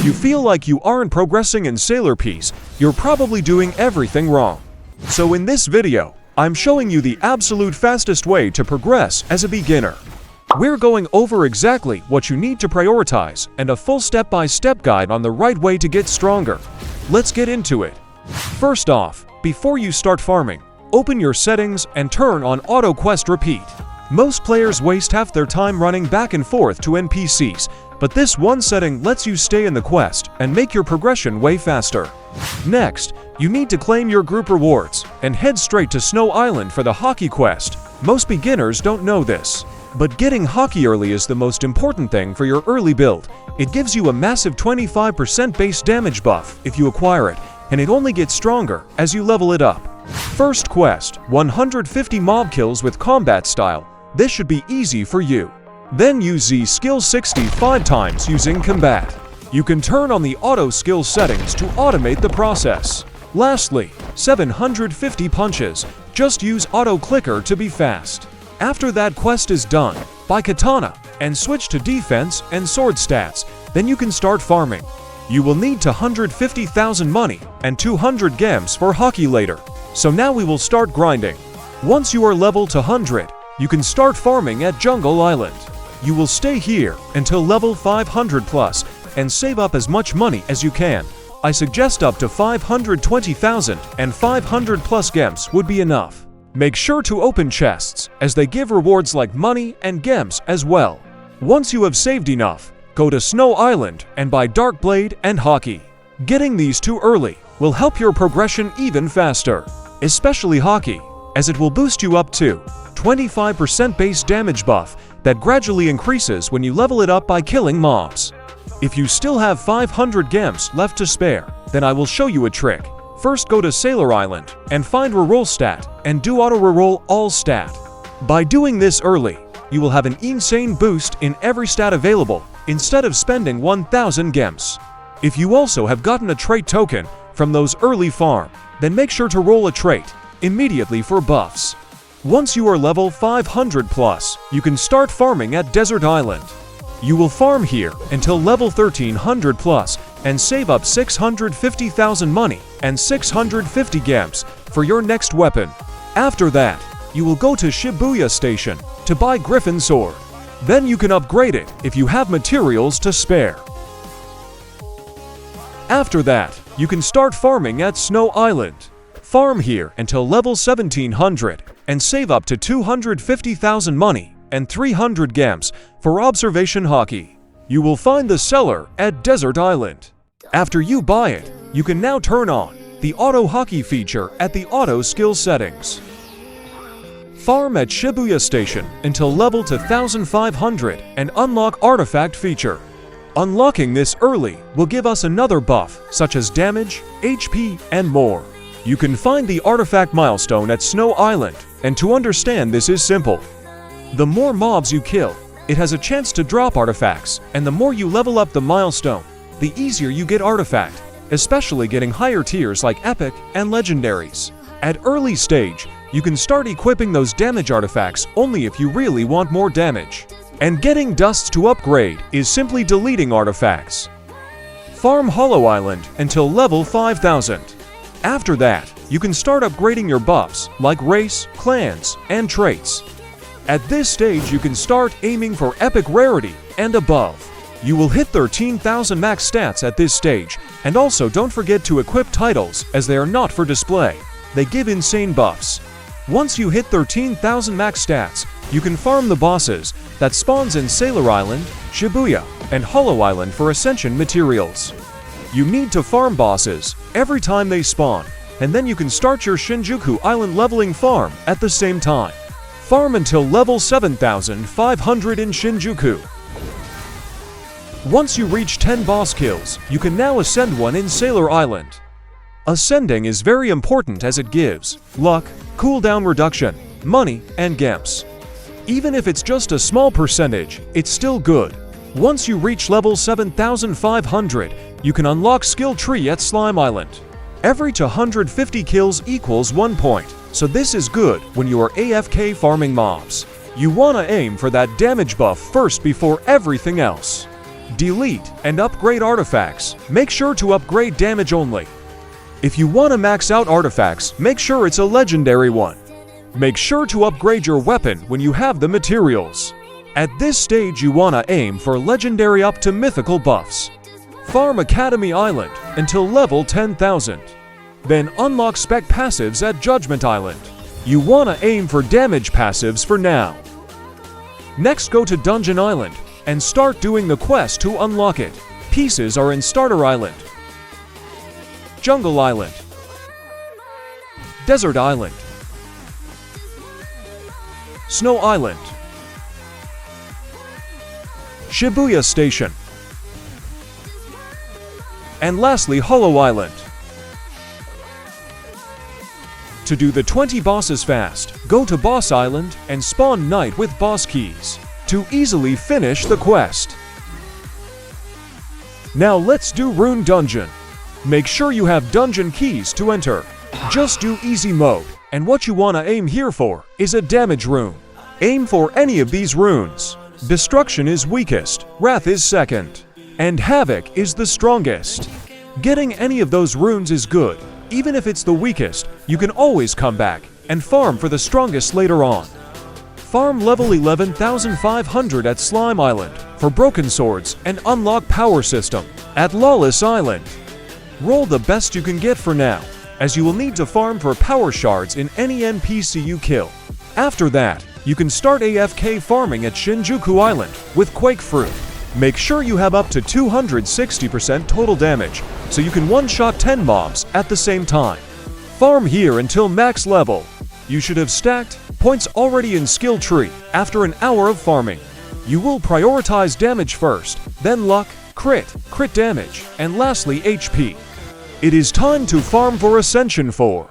you feel like you aren't progressing in Sailor Peace, you're probably doing everything wrong. So in this video, I'm showing you the absolute fastest way to progress as a beginner. We're going over exactly what you need to prioritize and a full step-by-step guide on the right way to get stronger. Let's get into it. First off, before you start farming, open your settings and turn on Auto Quest Repeat. Most players waste half their time running back and forth to NPCs, but this one setting lets you stay in the quest and make your progression way faster. Next, you need to claim your group rewards and head straight to Snow Island for the Haki quest. Most beginners don't know this, but getting Haki early is the most important thing for your early build. It gives you a massive 25% base damage buff if you acquire it, and it only gets stronger as you level it up. First quest, 150 mob kills with combat style. This should be easy for you. Then use Z skill 65 times using combat. You can turn on the auto skill settings to automate the process. Lastly, 750 punches. Just use auto clicker to be fast. After that quest is done, buy katana and switch to defense and sword stats. Then you can start farming. You will need 250,000 money and 200 gems for Haki later. So now we will start grinding. Once you are level to 100, you can start farming at Jungle Island. You will stay here until level 500 plus and save up as much money as you can. I suggest up to 520,000 and 500 plus gems would be enough. Make sure to open chests as they give rewards like money and gems as well. Once you have saved enough, go to Snow Island and buy Dark Blade and Haki. Getting these too early will help your progression even faster, especially Haki, as it will boost you up to 25% base damage buff that gradually increases when you level it up by killing mobs. If you still have 500 gems left to spare, then I will show you a trick. First go to Sailor Island and find reroll stat and do auto reroll all stat. By doing this early, you will have an insane boost in every stat available instead of spending 1000 gems. If you also have gotten a trait token from those early farm, then make sure to roll a trait immediately for buffs. Once you are level 500 plus, you can start farming at Desert Island. You will farm here until level 1300 plus and save up 650,000 money and 650 gems for your next weapon. After that, you will go to Shibuya Station to buy Griffin Sword. Then you can upgrade it if you have materials to spare. After that, you can start farming at Snow Island. Farm here until level 1700 and save up to 250,000 money and 300 gems for observation Haki. You will find the seller at Desert Island. After you buy it, you can now turn on the Auto Haki feature at the Auto Skill settings. Farm at Shibuya Station until level to 1500 and unlock Artifact feature. Unlocking this early will give us another buff such as damage, HP, and more. You can find the Artifact milestone at Snow Island, and to understand this is simple. The more mobs you kill, it has a chance to drop artifacts, and the more you level up the milestone, the easier you get artifact, especially getting higher tiers like Epic and Legendaries. At early stage, you can start equipping those damage artifacts only if you really want more damage. And getting dusts to upgrade is simply deleting artifacts. Farm Hollow Island until level 5000. After that, you can start upgrading your buffs like race, clans, and traits. At this stage, you can start aiming for epic rarity and above. You will hit 13,000 max stats at this stage, and also don't forget to equip titles as they are not for display. They give insane buffs. Once you hit 13,000 max stats, you can farm the bosses that spawns in Sailor Island, Shibuya, and Hollow Island for Ascension materials. You need to farm bosses every time they spawn, and then you can start your Shinjuku Island leveling farm at the same time. Farm until level 7500 in Shinjuku. Once you reach 10 boss kills, you can now ascend one in Sailor Island. Ascending is very important as it gives luck, cooldown reduction, money, and gems. Even if it's just a small percentage, it's still good. Once you reach level 7500, you can unlock Skill Tree at Slime Island. Every 250 kills equals 1 point, so this is good when you are AFK farming mobs. You wanna aim for that damage buff first before everything else. Delete and upgrade artifacts. Make sure to upgrade damage only. If you want to max out artifacts, make sure it's a legendary one. Make sure to upgrade your weapon when you have the materials. At this stage you want to aim for legendary up to mythical buffs. Farm Academy Island until level 10,000. Then unlock spec passives at Judgment Island. You want to aim for damage passives for now. Next go to Dungeon Island and start doing the quest to unlock it. Pieces are in Starter Island, Jungle Island, Desert Island, Snow Island, Shibuya Station, and lastly Hollow Island. To do the 20 bosses fast, go to Boss Island and spawn Knight with boss keys to easily finish the quest. Now let's do Rune Dungeon. Make sure you have dungeon keys to enter. Just do easy mode, and what you want to aim here for is a damage rune. Aim for any of these runes. Destruction is weakest, Wrath is second, and Havoc is the strongest. Getting any of those runes is good. Even if it's the weakest, you can always come back and farm for the strongest later on. Farm level 11,500 at Slime Island for broken swords and unlock power system at Lawless Island. Roll the best you can get for now, as you will need to farm for power shards in any NPC you kill. After that, you can start AFK farming at Shinjuku Island with Quake Fruit. Make sure you have up to 260% total damage, so you can one-shot 10 mobs at the same time. Farm here until max level. You should have stacked points already in skill tree after an hour of farming. You will prioritize damage first, then luck, crit damage, and lastly HP. It is time to farm for Ascension 4.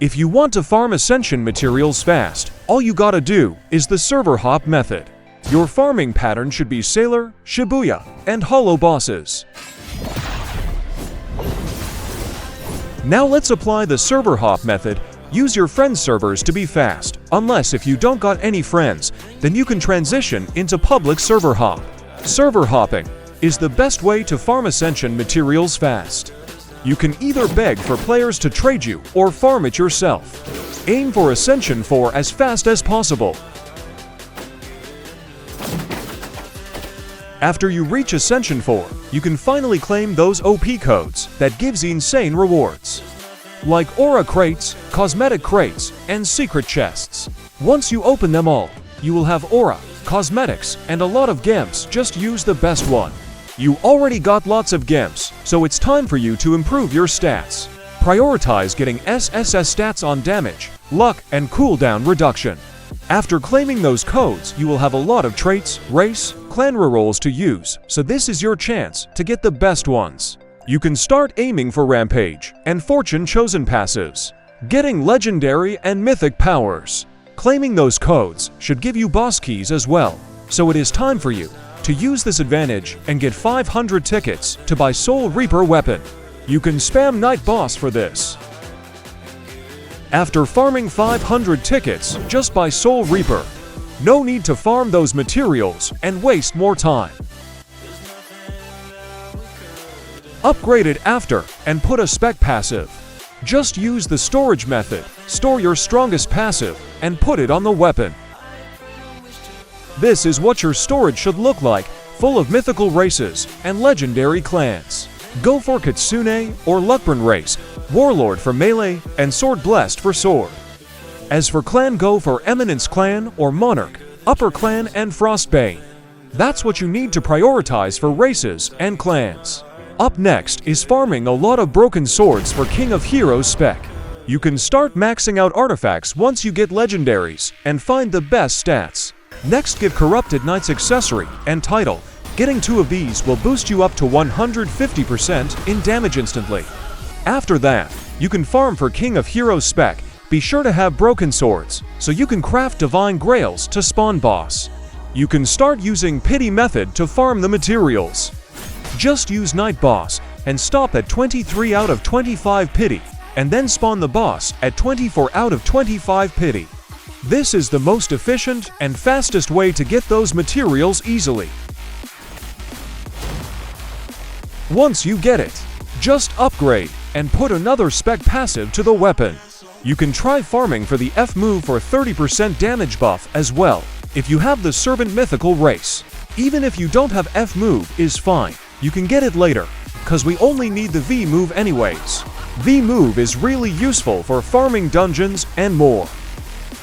If you want to farm Ascension materials fast, all you gotta do is the server hop method. Your farming pattern should be Sailor, Shibuya, and Hollow bosses. Now let's apply the server hop method. Use your friend servers to be fast, unless if you don't got any friends, then you can transition into public server hop. Server hopping is the best way to farm Ascension materials fast. You can either beg for players to trade you or farm it yourself. Aim for Ascension 4 as fast as possible. After you reach Ascension 4, you can finally claim those OP codes that gives insane rewards, like aura crates, cosmetic crates, and secret chests. Once you open them all, you will have aura, cosmetics, and a lot of gemps. Just use the best one. You already got lots of gemps, so it's time for you to improve your stats. Prioritize getting SSS stats on damage, luck, and cooldown reduction. After claiming those codes, you will have a lot of traits, race, clan rerolls to use, so this is your chance to get the best ones. You can start aiming for Rampage and Fortune Chosen passives, getting legendary and mythic powers. Claiming those codes should give you boss keys as well, so it is time for you to use this advantage and get 500 tickets to buy Soul Reaper weapon. You can spam Night Boss for this. After farming 500 tickets just by Soul Reaper, no need to farm those materials and waste more time. Upgrade it after and put a spec passive. Just use the storage method, store your strongest passive, and put it on the weapon. This is what your storage should look like, full of mythical races and legendary clans. Go for Kitsune or Luckburn race, Warlord for melee, and Sword Blessed for sword. As for clan, go for Eminence clan or Monarch, Upper clan, and Frostbane. That's what you need to prioritize for races and clans. Up next is farming a lot of broken swords for King of Heroes spec. You can start maxing out artifacts once you get legendaries and find the best stats. Next, get Corrupted Knight's accessory and title. Getting 2 of these will boost you up to 150% in damage instantly. After that, you can farm for King of Heroes spec. Be sure to have broken swords, so you can craft divine grails to spawn boss. You can start using pity method to farm the materials. Just use Night Boss and stop at 23 out of 25 pity, and then spawn the boss at 24 out of 25 pity. This is the most efficient and fastest way to get those materials easily. Once you get it, just upgrade and put another spec passive to the weapon. You can try farming for the F move for 30% damage buff as well, if you have the Servant Mythical race. Even if you don't have F move is fine, you can get it later, cause we only need the V move anyways. V move is really useful for farming dungeons and more.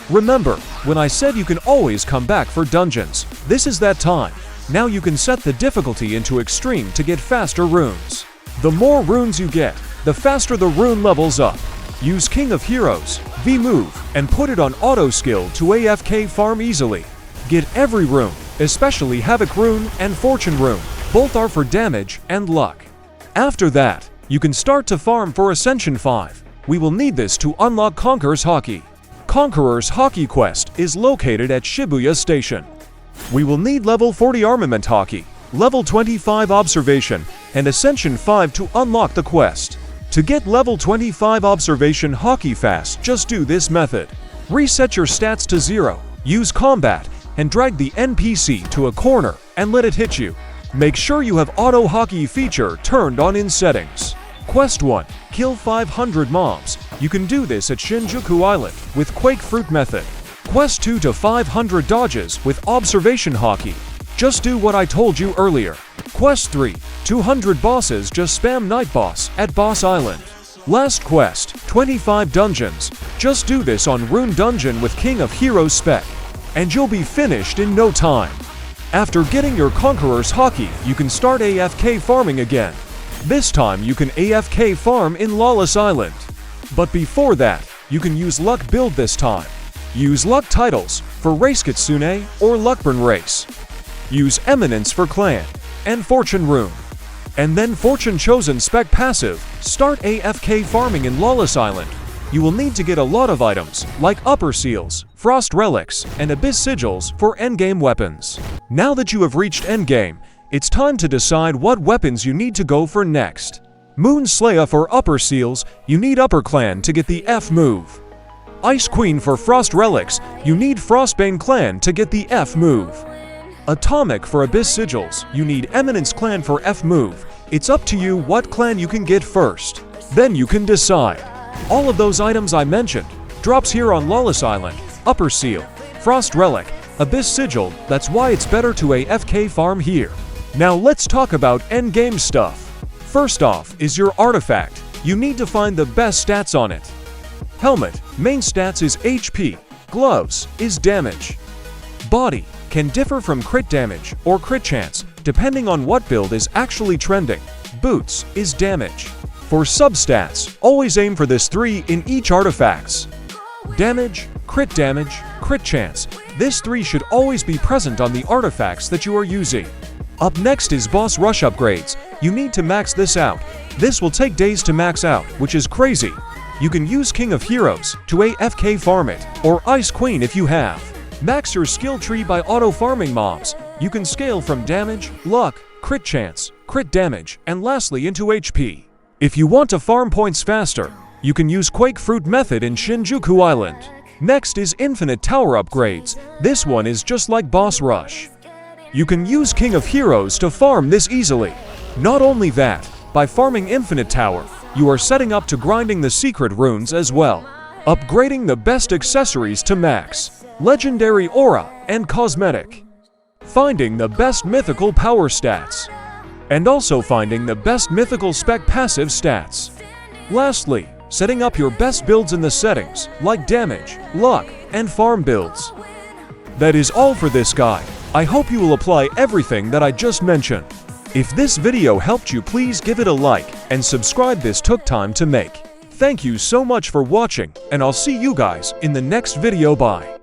Remember, when I said you can always come back for dungeons, this is that time. Now you can set the difficulty into extreme to get faster runes. The more runes you get, the faster the rune levels up. Use King of Heroes, V move, and put it on auto skill to AFK farm easily. Get every rune, especially Havoc rune and Fortune rune. Both are for damage and luck. After that, you can start to farm for Ascension 5. We will need this to unlock Conqueror's Haki. Conqueror's Haki quest is located at Shibuya Station. We will need level 40 Armament Haki, level 25 Observation, and Ascension 5 to unlock the quest. To get level 25 Observation Haki fast, just do this method. Reset your stats to 0, use Combat, and drag the NPC to a corner and let it hit you. Make sure you have Auto Haki feature turned on in settings. Quest 1. Kill 500 mobs. You can do this at Shinjuku Island with Quake Fruit method. Quest 2 to 500 dodges with Observation Haki. Just do what I told you earlier. Quest 3. 200 bosses, just spam Night Boss at Boss Island. Last quest, 25 dungeons. Just do this on Rune Dungeon with King of Heroes spec, and you'll be finished in no time. After getting your Conqueror's Haki, you can start AFK farming again. This time you can AFK farm in Lawless Island. But before that, you can use Luck build this time. Use Luck titles for Race Kitsune or Luckburn Race. Use Eminence for Clan and Fortune Rune. And then Fortune Chosen spec passive, start AFK farming in Lawless Island. You will need to get a lot of items like Upper Seals, Frost Relics, and Abyss Sigils for endgame weapons. Now that you have reached endgame, it's time to decide what weapons you need to go for next. Moon Slayer for Upper Seals, you need Upper Clan to get the F move. Ice Queen for Frost Relics, you need Frostbane Clan to get the F move. Atomic for Abyss Sigils, you need Eminence Clan for F move. It's up to you what clan you can get first. Then you can decide. All of those items I mentioned drops here on Lawless Island, Upper Seal, Frost Relic, Abyss Sigil. That's why it's better to AFK farm here. Now let's talk about endgame stuff. First off is your artifact. You need to find the best stats on it. Helmet, main stats is HP. Gloves is damage. Body can differ from crit damage or crit chance, depending on what build is actually trending. Boots is damage. For substats, always aim for this 3 in each artifacts. Damage, crit chance. This 3 should always be present on the artifacts that you are using. Up next is boss rush upgrades. You need to max this out. This will take days to max out, which is crazy. You can use King of Heroes to AFK farm it, or Ice Queen if you have. Max your skill tree by auto-farming mobs. You can scale from damage, luck, crit chance, crit damage, and lastly into HP. If you want to farm points faster, you can use Quake Fruit method in Shinjuku Island. Next is Infinite Tower upgrades. This one is just like Boss Rush. You can use King of Heroes to farm this easily. Not only that, by farming Infinite Tower, you are setting up to grinding the secret runes as well. Upgrading the best accessories to max, legendary aura, and cosmetic. Finding the best mythical power stats. And also finding the best mythical spec passive stats. Lastly, setting up your best builds in the settings, like damage, luck, and farm builds. That is all for this guide. I hope you will apply everything that I just mentioned. If this video helped you, please give it a like, and subscribe. This took time to make. Thank you so much for watching, and I'll see you guys in the next video. Bye.